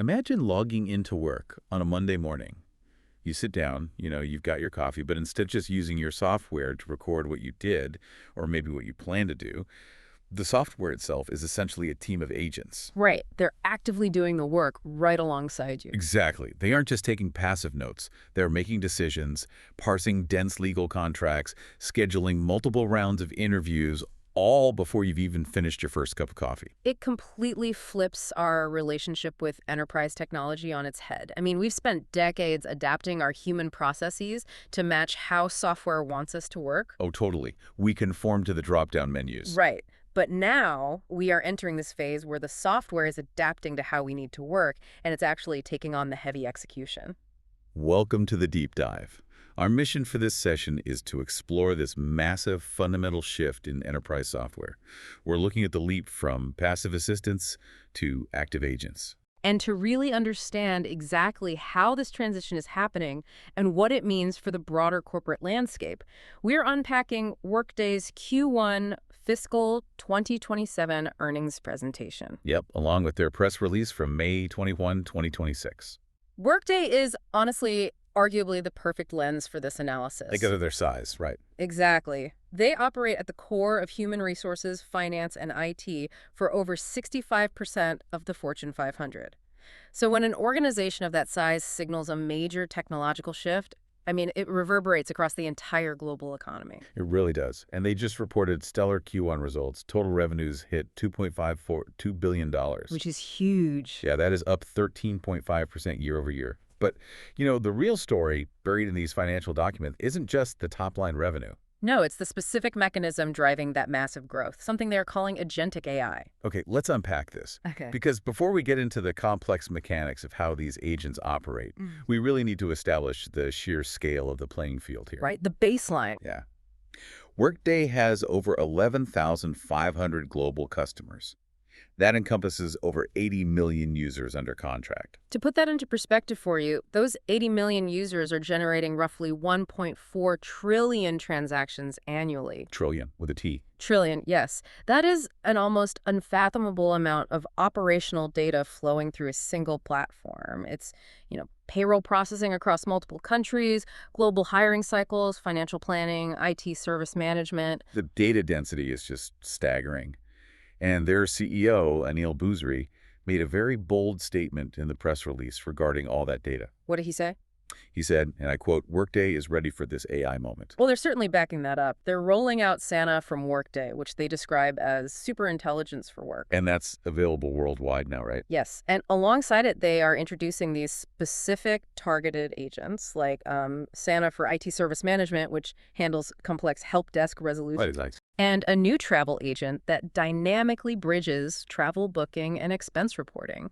Imagine logging into work on a Monday morning. You sit down, you've got your coffee, but instead of just using your software to record what you did, or maybe what you plan to do, the software itself is essentially a team of agents. Right. They're actively doing the work right alongside you. Exactly. They aren't just taking passive notes. They're making decisions, parsing dense legal contracts, scheduling multiple rounds of interviews, all before you've even finished your first cup of coffee. It completely flips our relationship with enterprise technology on its head. I mean, we've spent decades adapting our human processes to match how software wants us to work. Oh, totally. We conform to the drop-down menus. Right. But now we are entering this phase where the software is adapting to how we need to work, and it's actually taking on the heavy execution. Welcome to the deep dive. Our mission for this session is to explore this massive fundamental shift in enterprise software. We're looking at the leap from passive assistants to active agents. And to really understand exactly how this transition is happening and what it means for the broader corporate landscape, we're unpacking Workday's Q1 Fiscal 2027 earnings presentation. Yep, along with their press release from May 21, 2026. Workday is honestly arguably the perfect lens for this analysis. Because of their size, right? Exactly. They operate at the core of human resources, finance, and IT for over 65% of the Fortune 500. So when an organization of that size signals a major technological shift, I mean, it reverberates across the entire global economy. It really does. And they just reported stellar Q1 results. Total revenues hit $2.542 billion. Which is huge. Yeah, that is up 13.5% year over year. But, the real story buried in these financial documents isn't just the top-line revenue. No, it's the specific mechanism driving that massive growth, something they're calling agentic AI. Okay, let's unpack this. Okay. Because before we get into the complex mechanics of how these agents operate, we really need to establish the sheer scale of the playing field here. Right, the baseline. Yeah. Workday has over 11,500 global customers. That encompasses over 80 million users under contract. To put that into perspective for you, those 80 million users are generating roughly 1.4 trillion transactions annually. Trillion, with a T. Trillion, yes. That is an almost unfathomable amount of operational data flowing through a single platform. It's, payroll processing across multiple countries, global hiring cycles, financial planning, IT service management. The data density is just staggering. And their CEO, Anil Boozary, made a very bold statement in the press release regarding all that data. What did he say? He said, and I quote, "Workday is ready for this AI moment." Well, they're certainly backing that up. They're rolling out Santa from Workday, which they describe as super intelligence for work. And that's available worldwide now, right? Yes. And alongside it, they are introducing these specific targeted agents like Santa for IT service management, which handles complex help desk resolution. Right, exactly. And a new travel agent that dynamically bridges travel booking and expense reporting.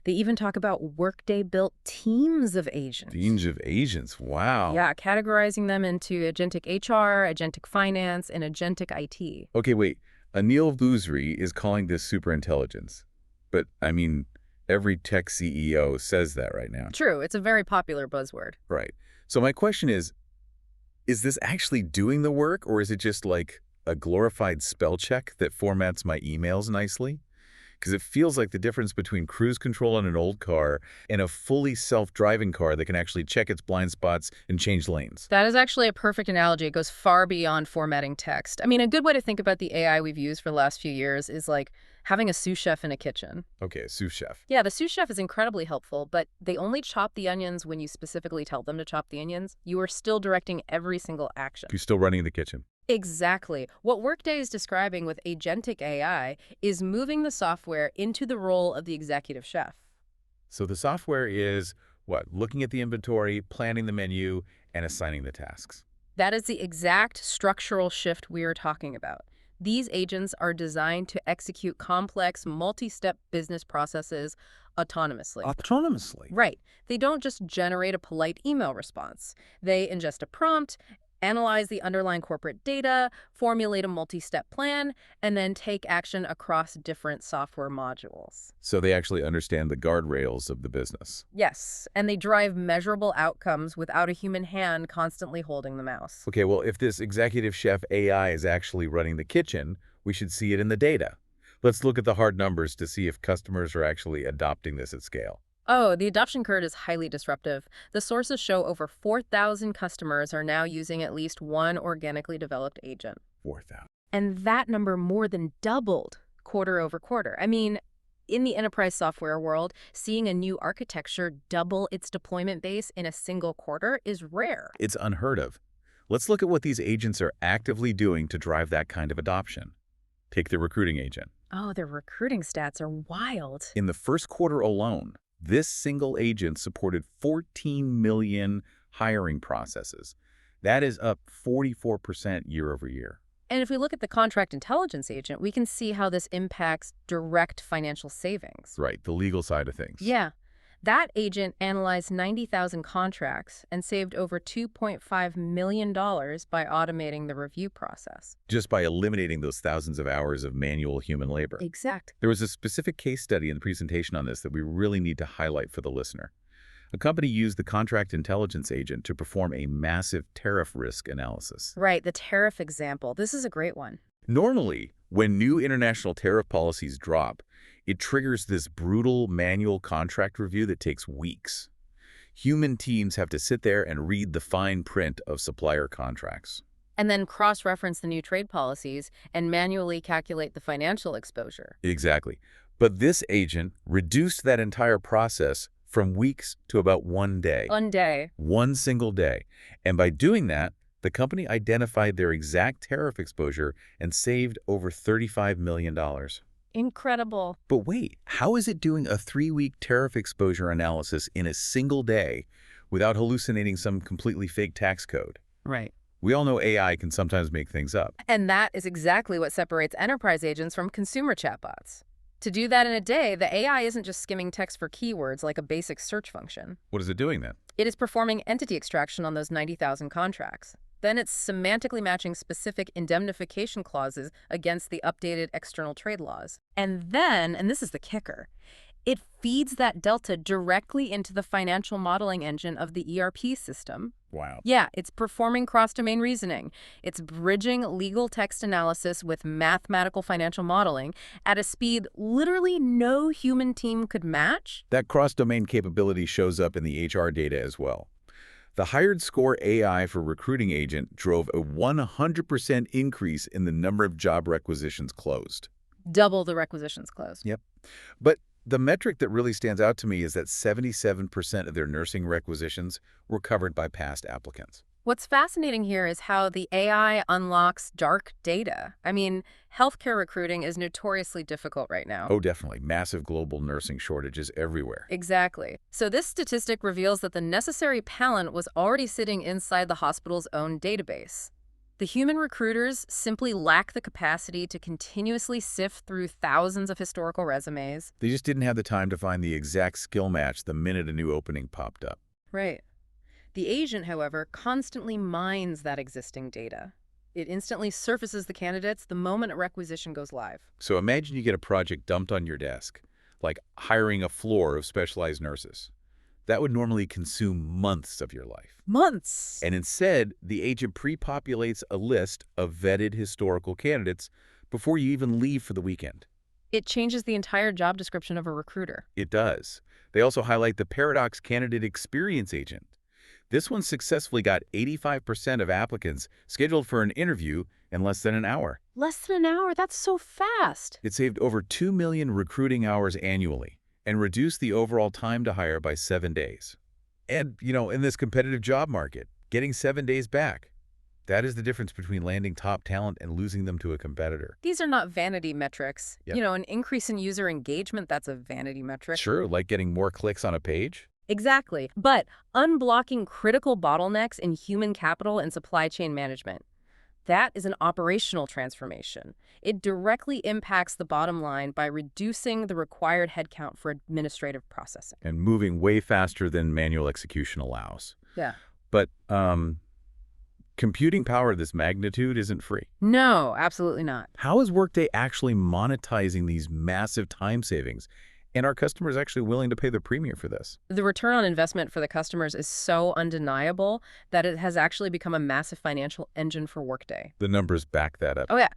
They even talk about Workday-built teams of agents. Teams of agents, wow. Yeah, categorizing them into agentic HR, agentic finance, and agentic IT. Okay, wait. Anil Boozary is calling this superintelligence. But, every tech CEO says that right now. True, it's a very popular buzzword. Right. So my question is this actually doing the work, or is it just like a glorified spell check that formats my emails nicely? Because it feels like the difference between cruise control on an old car and a fully self-driving car that can actually check its blind spots and change lanes. That is actually a perfect analogy. It goes far beyond formatting text. I mean, a good way to think about the AI we've used for the last few years is like having a sous chef in a kitchen. Okay, a sous chef. Yeah, the sous chef is incredibly helpful, but they only chop the onions when you specifically tell them to chop the onions. You are still directing every single action. You're still running the kitchen. Exactly. What Workday is describing with agentic AI is moving the software into the role of the executive chef. So the software is, what, looking at the inventory, planning the menu, and assigning the tasks. That is the exact structural shift we are talking about. These agents are designed to execute complex, multi-step business processes autonomously. Autonomously? Right. They don't just generate a polite email response. They ingest a prompt, analyze the underlying corporate data, formulate a multi-step plan, and then take action across different software modules. So they actually understand the guardrails of the business. Yes, and they drive measurable outcomes without a human hand constantly holding the mouse. Okay, well, if this executive chef AI is actually running the kitchen, we should see it in the data. Let's look at the hard numbers to see if customers are actually adopting this at scale. Oh, the adoption curve is highly disruptive. The sources show over 4,000 customers are now using at least one organically developed agent. 4,000. And that number more than doubled quarter over quarter. I mean, in the enterprise software world, seeing a new architecture double its deployment base in a single quarter is rare. It's unheard of. Let's look at what these agents are actively doing to drive that kind of adoption. Take the recruiting agent. Oh, their recruiting stats are wild. In the first quarter alone, this single agent supported 14 million hiring processes. That is up 44% year over year. And if we look at the contract intelligence agent, we can see how this impacts direct financial savings. Right, the legal side of things. Yeah. That agent analyzed 90,000 contracts and saved over $2.5 million by automating the review process. Just by eliminating those thousands of hours of manual human labor. Exact. There was a specific case study in the presentation on this that we really need to highlight for the listener. A company used the contract intelligence agent to perform a massive tariff risk analysis. Right, the tariff example. This is a great one. Normally, when new international tariff policies drop, it triggers this brutal manual contract review that takes weeks. Human teams have to sit there and read the fine print of supplier contracts. And then cross-reference the new trade policies and manually calculate the financial exposure. Exactly. But this agent reduced that entire process from weeks to about 1 day. 1 day. One single day. And by doing that, the company identified their exact tariff exposure and saved over $35 million. Incredible. But wait, how is it doing a 3-week tariff exposure analysis in a single day without hallucinating some completely fake tax code? Right. We all know AI can sometimes make things up. And that is exactly what separates enterprise agents from consumer chatbots. To do that in a day, the AI isn't just skimming text for keywords like a basic search function. What is it doing then? It is performing entity extraction on those 90,000 contracts. Then it's semantically matching specific indemnification clauses against the updated external trade laws. And then, and this is the kicker, it feeds that delta directly into the financial modeling engine of the ERP system. Wow. Yeah, it's performing cross-domain reasoning. It's bridging legal text analysis with mathematical financial modeling at a speed literally no human team could match. That cross-domain capability shows up in the HR data as well. The HiredScore AI for recruiting agent drove a 100% increase in the number of job requisitions closed. Double the requisitions closed. Yep. But the metric that really stands out to me is that 77% of their nursing requisitions were covered by past applicants. What's fascinating here is how the AI unlocks dark data. I mean, healthcare recruiting is notoriously difficult right now. Oh, definitely. Massive global nursing shortages everywhere. Exactly. So this statistic reveals that the necessary talent was already sitting inside the hospital's own database. The human recruiters simply lack the capacity to continuously sift through thousands of historical resumes. They just didn't have the time to find the exact skill match the minute a new opening popped up. Right. The agent, however, constantly mines that existing data. It instantly surfaces the candidates the moment a requisition goes live. So imagine you get a project dumped on your desk, like hiring a floor of specialized nurses. That would normally consume months of your life. Months! And instead, the agent pre-populates a list of vetted historical candidates before you even leave for the weekend. It changes the entire job description of a recruiter. It does. They also highlight the Paradox Candidate Experience Agent. This one successfully got 85% of applicants scheduled for an interview in less than an hour. Less than an hour? That's so fast. It saved over 2 million recruiting hours annually and reduced the overall time to hire by 7 days. And, in this competitive job market, getting 7 days back, that is the difference between landing top talent and losing them to a competitor. These are not vanity metrics. Yep. An increase in user engagement, that's a vanity metric. Sure, like getting more clicks on a page. Exactly. But unblocking critical bottlenecks in human capital and supply chain management, that is an operational transformation. It directly impacts the bottom line by reducing the required headcount for administrative processing. And moving way faster than manual execution allows. Yeah. But computing power of this magnitude isn't free. No, absolutely not. How is Workday actually monetizing these massive time savings And are customers actually willing to pay the premium for this? The return on investment for the customers is so undeniable that it has actually become a massive financial engine for Workday. The numbers back that up. Oh, yeah.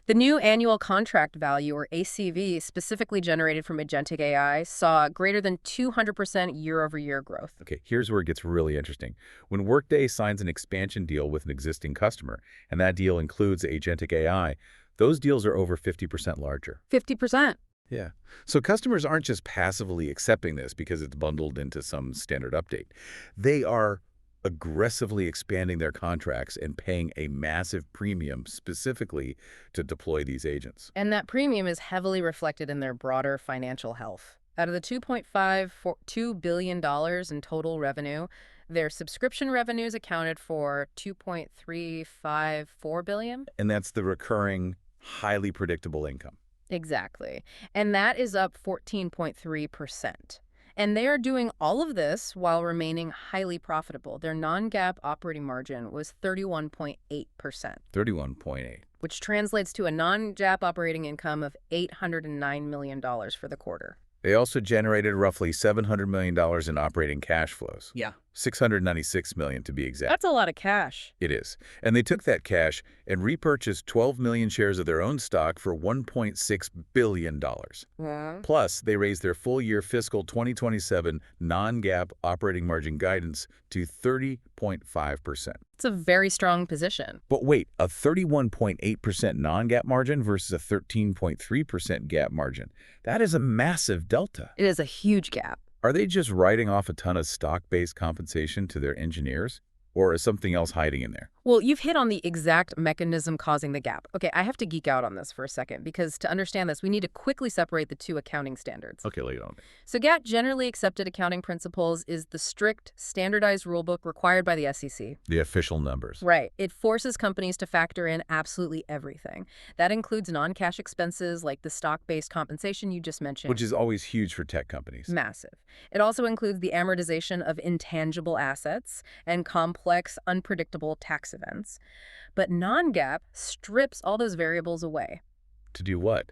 The new annual contract value, or ACV, specifically generated from agentic AI, saw greater than 200% year-over-year growth. Okay, here's where it gets really interesting. When Workday signs an expansion deal with an existing customer, and that deal includes agentic AI, those deals are over 50% larger. 50%. Yeah. So customers aren't just passively accepting this because it's bundled into some standard update. They are aggressively expanding their contracts and paying a massive premium specifically to deploy these agents. And that premium is heavily reflected in their broader financial health. Out of the $2.52 billion in total revenue, their subscription revenues accounted for $2.354 billion. And that's the recurring, highly predictable income. Exactly. And that is up 14.3%. And they are doing all of this while remaining highly profitable. Their non-GAAP operating margin was 31.8%, 31.8. which translates to a non-GAAP operating income of $809 million for the quarter. They also generated roughly $700 million in operating cash flows. Yeah. $696 million to be exact. That's a lot of cash. It is. And they took that cash and repurchased 12 million shares of their own stock for $1.6 billion. Yeah. Plus, they raised their full-year fiscal 2027 non-GAAP operating margin guidance to 30.5%. It's a very strong position. But wait, a 31.8% non-GAAP margin versus a 13.3% GAAP margin. That is a massive delta. It is a huge gap. Are they just writing off a ton of stock-based compensation to their engineers? Or is something else hiding in there? Well, you've hit on the exact mechanism causing the gap. Okay, I have to geek out on this for a second because to understand this, we need to quickly separate the two accounting standards. Okay, lay it on me. So GAAP, generally accepted accounting principles, is the strict, standardized rulebook required by the SEC. The official numbers. Right. It forces companies to factor in absolutely everything. That includes non-cash expenses like the stock-based compensation you just mentioned. Which is always huge for tech companies. Massive. It also includes the amortization of intangible assets and complex, unpredictable tax events. But non-GAAP strips all those variables away. To do what?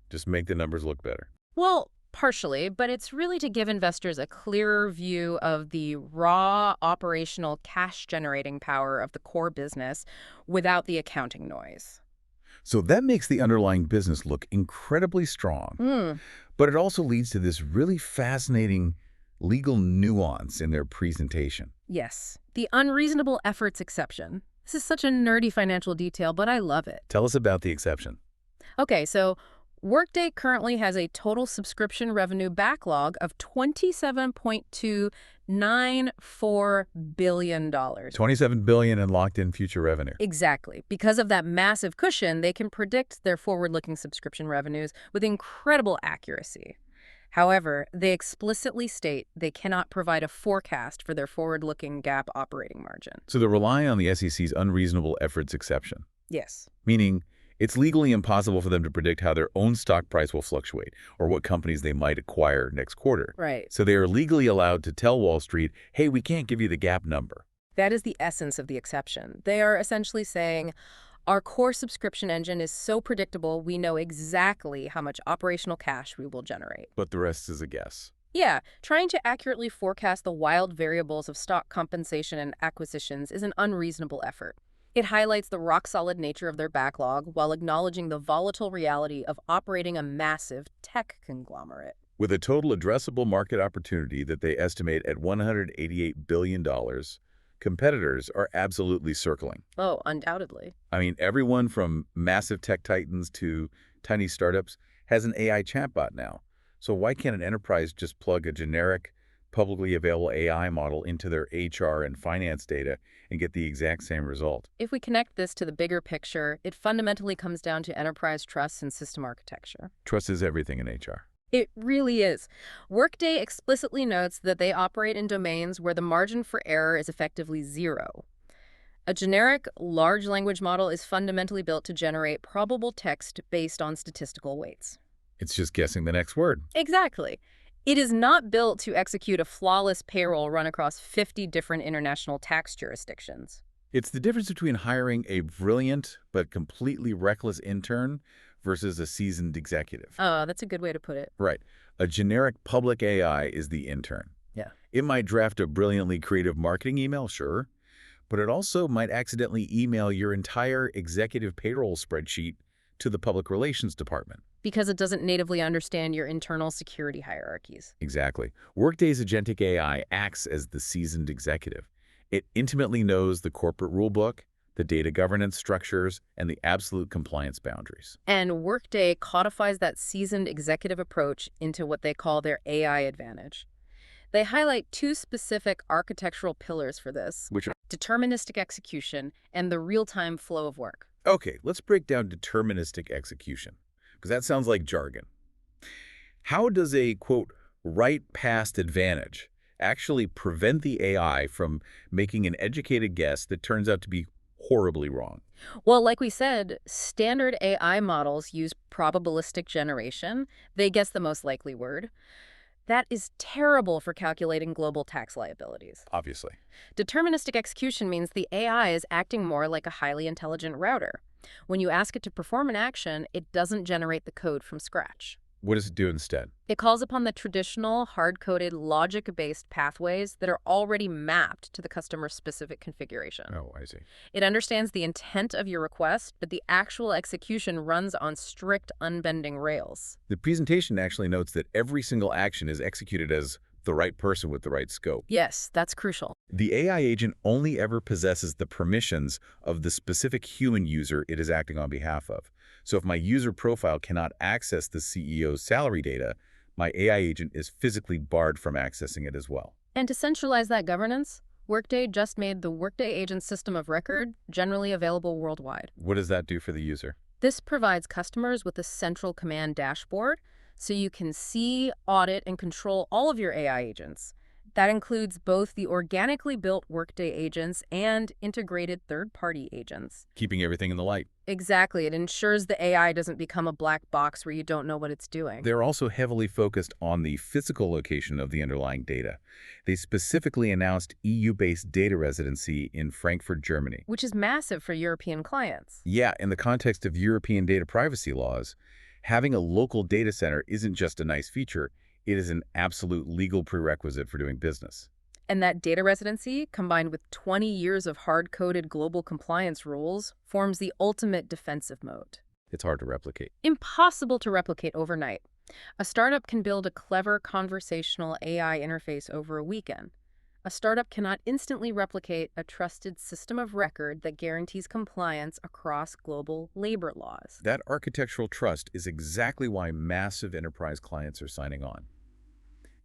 Just make the numbers look better. Well, partially, but it's really to give investors a clearer view of the raw operational cash-generating power of the core business without the accounting noise. So that makes the underlying business look incredibly strong. But it also leads to this really fascinating legal nuance in their presentation. Yes, the unreasonable efforts exception. This is such a nerdy financial detail, but I love it. Tell us about the exception. Okay, so Workday currently has a total subscription revenue backlog of $27.294 billion. $27 billion in locked-in future revenue. Exactly. Because of that massive cushion, they can predict their forward-looking subscription revenues with incredible accuracy. However, they explicitly state they cannot provide a forecast for their forward-looking GAAP operating margin. So they're relying on the SEC's unreasonable efforts exception. Yes. Meaning, it's legally impossible for them to predict how their own stock price will fluctuate or what companies they might acquire next quarter. Right. So they are legally allowed to tell Wall Street, hey, we can't give you the GAAP number. That is the essence of the exception. They are essentially saying, our core subscription engine is so predictable, we know exactly how much operational cash we will generate. But the rest is a guess. Yeah, trying to accurately forecast the wild variables of stock compensation and acquisitions is an unreasonable effort. It highlights the rock-solid nature of their backlog while acknowledging the volatile reality of operating a massive tech conglomerate. With a total addressable market opportunity that they estimate at $188 billion, competitors are absolutely circling. Oh, undoubtedly. I mean, everyone from massive tech titans to tiny startups has an AI chatbot now. So why can't an enterprise just plug a generic, publicly available AI model into their HR and finance data and get the exact same result? If we connect this to the bigger picture, it fundamentally comes down to enterprise trust and system architecture. Trust is everything in HR. It really is. Workday explicitly notes that they operate in domains where the margin for error is effectively zero. A generic large language model is fundamentally built to generate probable text based on statistical weights. It's just guessing the next word. Exactly. It is not built to execute a flawless payroll run across 50 different international tax jurisdictions. It's the difference between hiring a brilliant but completely reckless intern versus a seasoned executive. Oh, that's a good way to put it. Right. A generic public AI is the intern. Yeah. It might draft a brilliantly creative marketing email, sure, but it also might accidentally email your entire executive payroll spreadsheet to the public relations department. Because it doesn't natively understand your internal security hierarchies. Exactly. Workday's agentic AI acts as the seasoned executive. It intimately knows the corporate rulebook, the data governance structures, and the absolute compliance boundaries. And Workday codifies that seasoned executive approach into what they call their AI advantage. They highlight two specific architectural pillars for this: Which are, deterministic execution and the real-time flow of work. okay, let's break down deterministic execution, because that sounds like jargon. How does a, quote, right past advantage actually prevent the AI from making an educated guess that turns out to be horribly wrong? Well, like we said, standard AI models use probabilistic generation. They guess the most likely word. That is terrible for calculating global tax liabilities. Obviously. Deterministic execution means the AI is acting more like a highly intelligent router. When you ask it to perform an action, it doesn't generate the code from scratch. What does it do instead? It calls upon the traditional, hard-coded, logic-based pathways that are already mapped to the customer's specific configuration. Oh, I see. It understands the intent of your request, but the actual execution runs on strict, unbending rails. The presentation actually notes that every single action is executed as the right person with the right scope. Yes, that's crucial. The AI agent only ever possesses the permissions of the specific human user it is acting on behalf of. So if my user profile cannot access the CEO's salary data, my AI agent is physically barred from accessing it as well. And to centralize that governance, Workday just made the Workday Agent System of Record generally available worldwide. What does that do for the user? This provides customers with a central command dashboard so you can see, audit, and control all of your AI agents. That includes both the organically built Workday agents and integrated third-party agents. Keeping everything in the light. Exactly. It ensures the AI doesn't become a black box where you don't know what it's doing. They're also heavily focused on the physical location of the underlying data. They specifically announced EU-based data residency in Frankfurt, Germany. Which is massive for European clients. Yeah, in the context of European data privacy laws, having a local data center isn't just a nice feature, it is an absolute legal prerequisite for doing business. And that data residency, combined with 20 years of hard-coded global compliance rules, forms the ultimate defensive moat. It's hard to replicate. Impossible to replicate overnight. A startup can build a clever conversational AI interface over a weekend. A startup cannot instantly replicate a trusted system of record that guarantees compliance across global labor laws. That architectural trust is exactly why massive enterprise clients are signing on.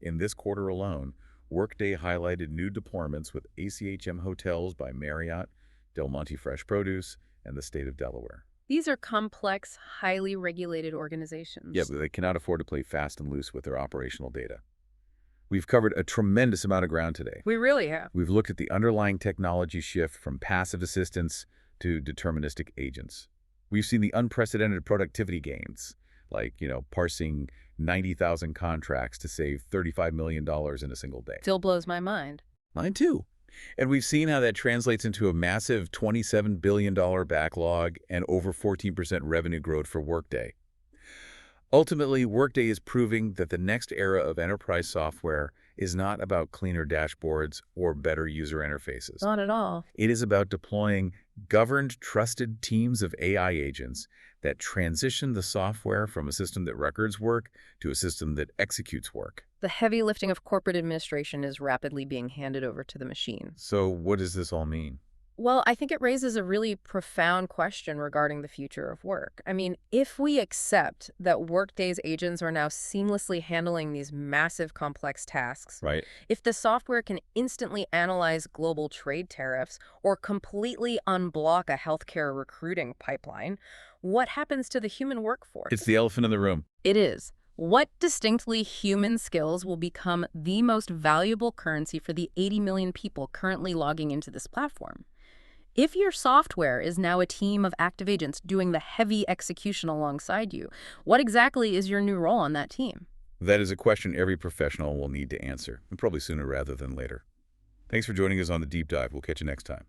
In this quarter alone, Workday highlighted new deployments with ACHM Hotels by Marriott, Del Monte Fresh Produce, and the state of Delaware. These are complex, highly regulated organizations. Yeah, but they cannot afford to play fast and loose with their operational data. We've covered a tremendous amount of ground today. We really have. We've looked at the underlying technology shift from passive assistants to deterministic agents. We've seen the unprecedented productivity gains, like, parsing 90,000 contracts to save $35 million in a single day. Still blows my mind. Mine too. And we've seen how that translates into a massive $27 billion backlog and over 14% revenue growth for Workday. Ultimately, Workday is proving that the next era of enterprise software is not about cleaner dashboards or better user interfaces. Not at all. It is about deploying governed, trusted teams of AI agents that transition the software from a system that records work to a system that executes work. The heavy lifting of corporate administration is rapidly being handed over to the machine. So what does this all mean? Well, I think it raises a really profound question regarding the future of work. I mean, if we accept that Workday's agents are now seamlessly handling these massive complex tasks, Right. if the software can instantly analyze global trade tariffs or completely unblock a healthcare recruiting pipeline, what happens to the human workforce? It's the elephant in the room. It is. What distinctly human skills will become the most valuable currency for the 80 million people currently logging into this platform? If your software is now a team of active agents doing the heavy execution alongside you, what exactly is your new role on that team? That is a question every professional will need to answer, and probably sooner rather than later. Thanks for joining us on the Deep Dive. We'll catch you next time.